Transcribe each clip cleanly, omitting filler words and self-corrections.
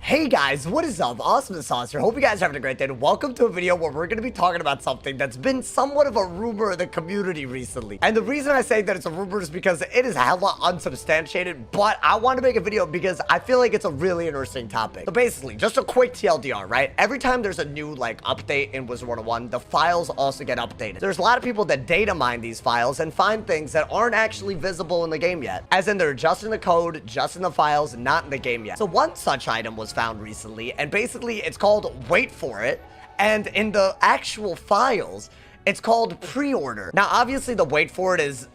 Hey guys, what is up? AwesomeTheSauce here. Hope you guys are having a great day. And welcome to a video where we're going to be talking about something that's been somewhat of a rumor in the community recently. And the reason I say that it's a rumor is because it is hella unsubstantiated, but I want to make a video because I feel like it's a really interesting topic. So basically, just a quick TLDR, right? Every time there's a new update in Wizard101, the files also get updated. There's a lot of people that data mine these files and find things that aren't actually visible in the game yet. As in, they're just in the code, just in the files, not in the game yet. So one such item was found recently, and basically it's called wait for it, and in the actual files it's called pre-order. Now obviously the wait for it is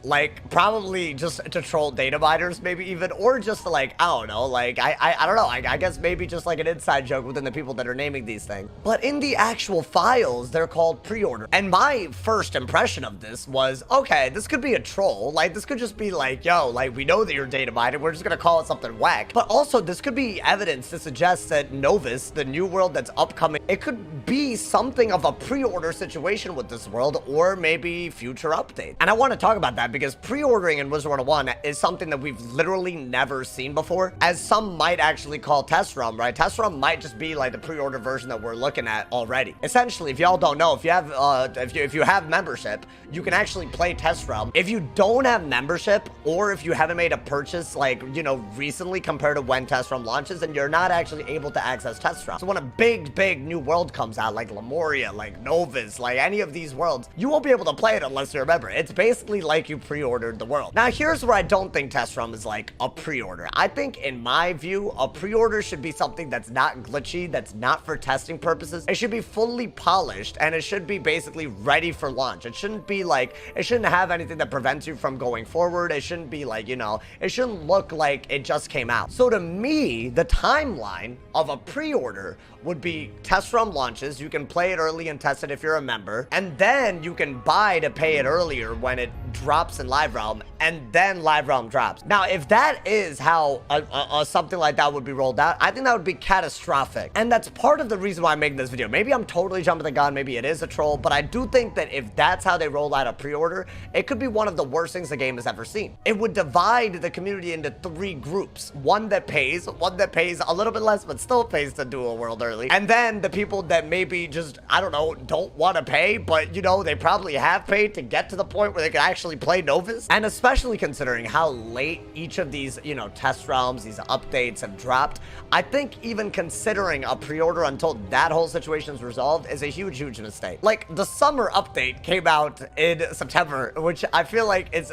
probably just to troll data miners, maybe even, or just to I don't know, I don't know, I guess maybe just an inside joke within the people that are naming these things. But in the actual files they're called pre-order, and my first impression of this was, okay, this could be a troll. This could just be yo, we know that you're data mining, we're just gonna call it something whack. But also this could be evidence to suggest that Novus, the new world that's upcoming, it could be something of a pre-order situation with this world, or maybe future update. And I want to talk about that because pre-ordering in Wizard101 is something that we've literally never seen before, as some might actually call test run, right? Test run might just be the pre-order version that we're looking at already. Essentially, if y'all don't know, if you have if you have membership, you can actually play test run. If you don't have membership, or if you haven't made a purchase recently compared to when test run launches, then you're not actually able to access test run. So when a big new world comes out, like Lemuria, like Novus, any of these worlds, you won't be able to play it unless you're a member. It's basically like you pre-ordered the world. Now, here's where I don't think test run is a pre-order. I think, in my view, a pre-order should be something that's not glitchy, that's not for testing purposes. It should be fully polished, and it should be basically ready for launch. It shouldn't be it shouldn't have anything that prevents you from going forward. It shouldn't be it shouldn't look like it just came out. So to me, the timeline of a pre-order would be test run launches. You can play it early and test it if you're a member, and then you can buy to pay it earlier when it drops in live realm, and then live realm drops. Now, if that is how something like that would be rolled out, I think that would be catastrophic, and that's part of the reason why I'm making this video. Maybe I'm totally jumping the gun, maybe it is a troll, but I do think that if that's how they roll out a pre-order, it could be one of the worst things the game has ever seen. It would divide the community into three groups: one that pays a little bit less but still pays to do a world early, and then the people that maybe just, I don't know, don't want to pay, but they probably have paid to get to the point where they can actually play Novus. And especially considering how late each of these test realms, these updates have dropped, I think even considering a pre-order until that whole situation is resolved is a huge mistake. The summer update came out in September, which I feel like is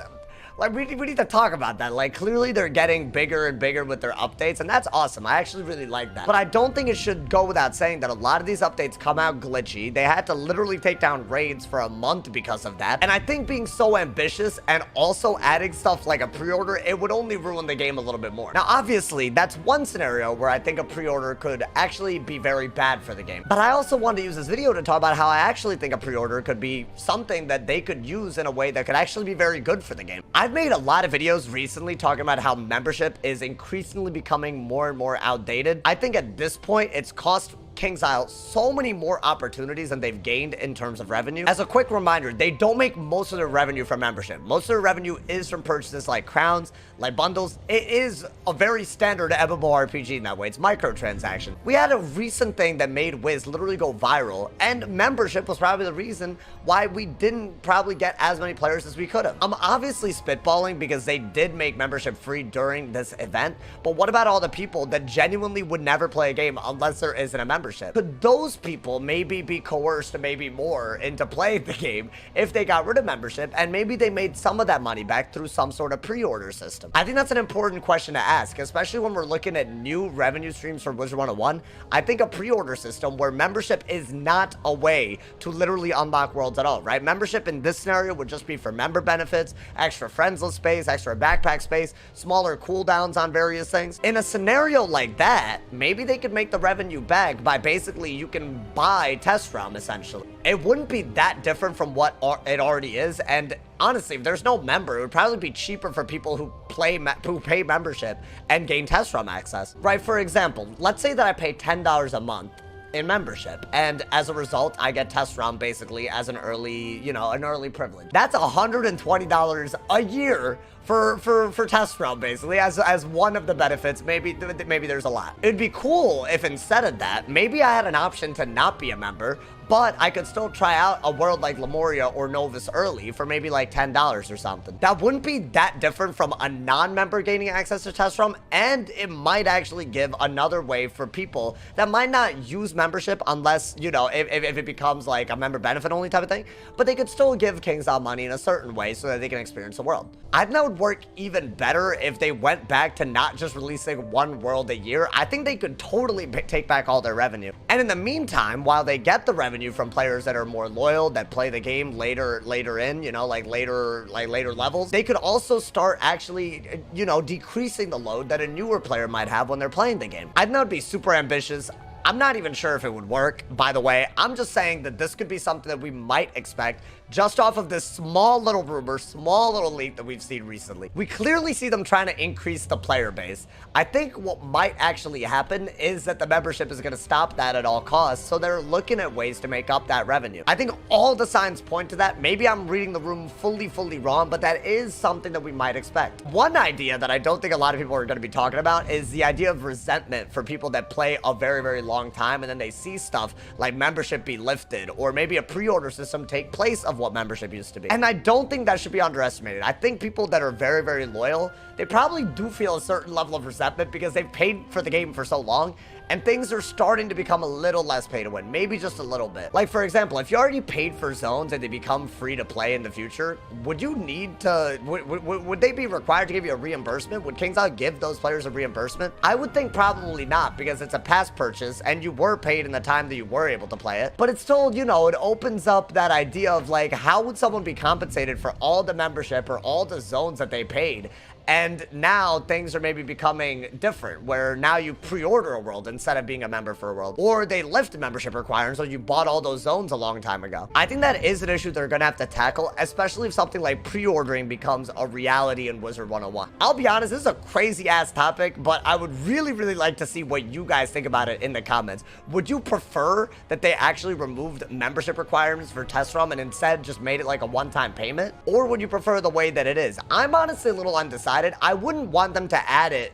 we need to talk about that. Clearly they're getting bigger and bigger with their updates, and that's awesome. I actually really like that. But I don't think it should go without saying that a lot of these updates come out glitchy. They had to literally take down raids for a month because of that. And I think being so ambitious and also adding stuff like a pre-order, it would only ruin the game a little bit more. Now, obviously, that's one scenario where I think a pre-order could actually be very bad for the game. But I also wanted to use this video to talk about how I actually think a pre-order could be something that they could use in a way that could actually be very good for the game. I've made a lot of videos recently talking about how membership is increasingly becoming more and more outdated. I think at this point, it's cost KingsIsle so many more opportunities than they've gained in terms of revenue. As a quick reminder, they don't make most of their revenue from membership. Most of their revenue is from purchases like crowns, like bundles. It is a very standard MMORPG in that way. It's microtransaction. We had a recent thing that made Wiz literally go viral, and membership was probably the reason why we didn't probably get as many players as we could have. I'm obviously spitballing because they did make membership free during this event, but what about all the people that genuinely would never play a game unless there isn't a membership? Could those people maybe be coerced maybe more into playing the game if they got rid of membership, and maybe they made some of that money back through some sort of pre-order system? I think that's an important question to ask, especially when we're looking at new revenue streams for Wizard101. I think a pre-order system where membership is not a way to literally unlock worlds at all, right? Membership in this scenario would just be for member benefits, extra friends list space, extra backpack space, smaller cooldowns on various things. In a scenario like that, maybe they could make the revenue back by basically you can buy test realm, essentially. It wouldn't be that different from what it already is, and honestly, if there's no member, it would probably be cheaper for people who pay membership and gain test realm access, right? For example, let's say that I pay $10 a month in membership. And as a result, I get test round basically as an early, an early privilege. That's $120 a year for test round basically as one of the benefits. Maybe there's a lot. It'd be cool if instead of that, maybe I had an option to not be a member, but I could still try out a world like Lemuria or Novus early for maybe like $10 or something. That wouldn't be that different from a non-member gaining access to test round, and it might actually give another way for people that might not use membership unless, if it becomes like a member benefit only type of thing, but they could still give Kings out money in a certain way so that they can experience the world. I think that would work even better if they went back to not just releasing one world a year. I think they could totally take back all their revenue. And in the meantime, while they get the revenue from players that are more loyal, that play the game later in, later levels, they could also start actually, decreasing the load that a newer player might have when they're playing the game. I think that would be super ambitious. I'm not even sure if it would work, by the way. I'm just saying that this could be something that we might expect just off of this small little rumor, small little leak that we've seen recently. We clearly see them trying to increase the player base. I think what might actually happen is that the membership is going to stop that at all costs, so they're looking at ways to make up that revenue. I think all the signs point to that. Maybe I'm reading the room fully wrong, but that is something that we might expect. One idea that I don't think a lot of people are going to be talking about is the idea of resentment for people that play a very long time and then they see stuff like membership be lifted, or maybe a pre-order system take place of what membership used to be. And I don't think that should be underestimated. I think people that are very loyal, they probably do feel a certain level of resentment because they've paid for the game for so long, and things are starting to become a little less pay to win, maybe just a little bit. Like, for example, if you already paid for zones and they become free to play in the future, would you need to, would they be required to give you a reimbursement? Would KingsIsle give those players a reimbursement? I would think probably not, because it's a past purchase and you were paid in the time that you were able to play it. But it's still, it opens up that idea of like, how would someone be compensated for all the membership or all the zones that they paid? And now things are maybe becoming different, where now you pre-order a world instead of being a member for a world. Or they lift membership requirements, so you bought all those zones a long time ago. I think that is an issue they're going to have to tackle, especially if something like pre-ordering becomes a reality in Wizard 101. I'll be honest, this is a crazy-ass topic, but I would really like to see what you guys think about it in the comments. Would you prefer that they actually removed membership requirements for test ROM and instead just made it like a one-time payment? Or would you prefer the way that it is? I'm honestly a little undecided. I wouldn't want them to add it,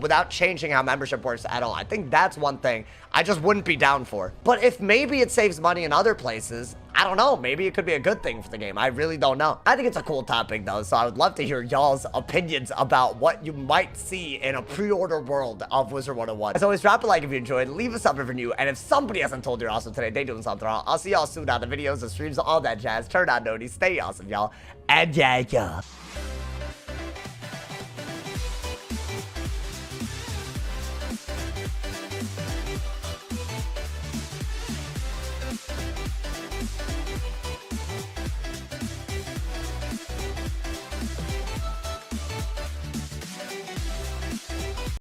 without changing how membership works at all. I think that's one thing I just wouldn't be down for. But if maybe it saves money in other places, I don't know, maybe it could be a good thing for the game. I really don't know. I think it's a cool topic though, so I would love to hear y'all's opinions about what you might see in a pre-order world of Wizard 101. As always, drop a like if you enjoyed, leave a sub if you're new, and if somebody hasn't told you you're awesome today, they doing something wrong. I'll see y'all soon on the videos, the streams, all that jazz. Turn on noties, stay awesome, y'all, and yeah.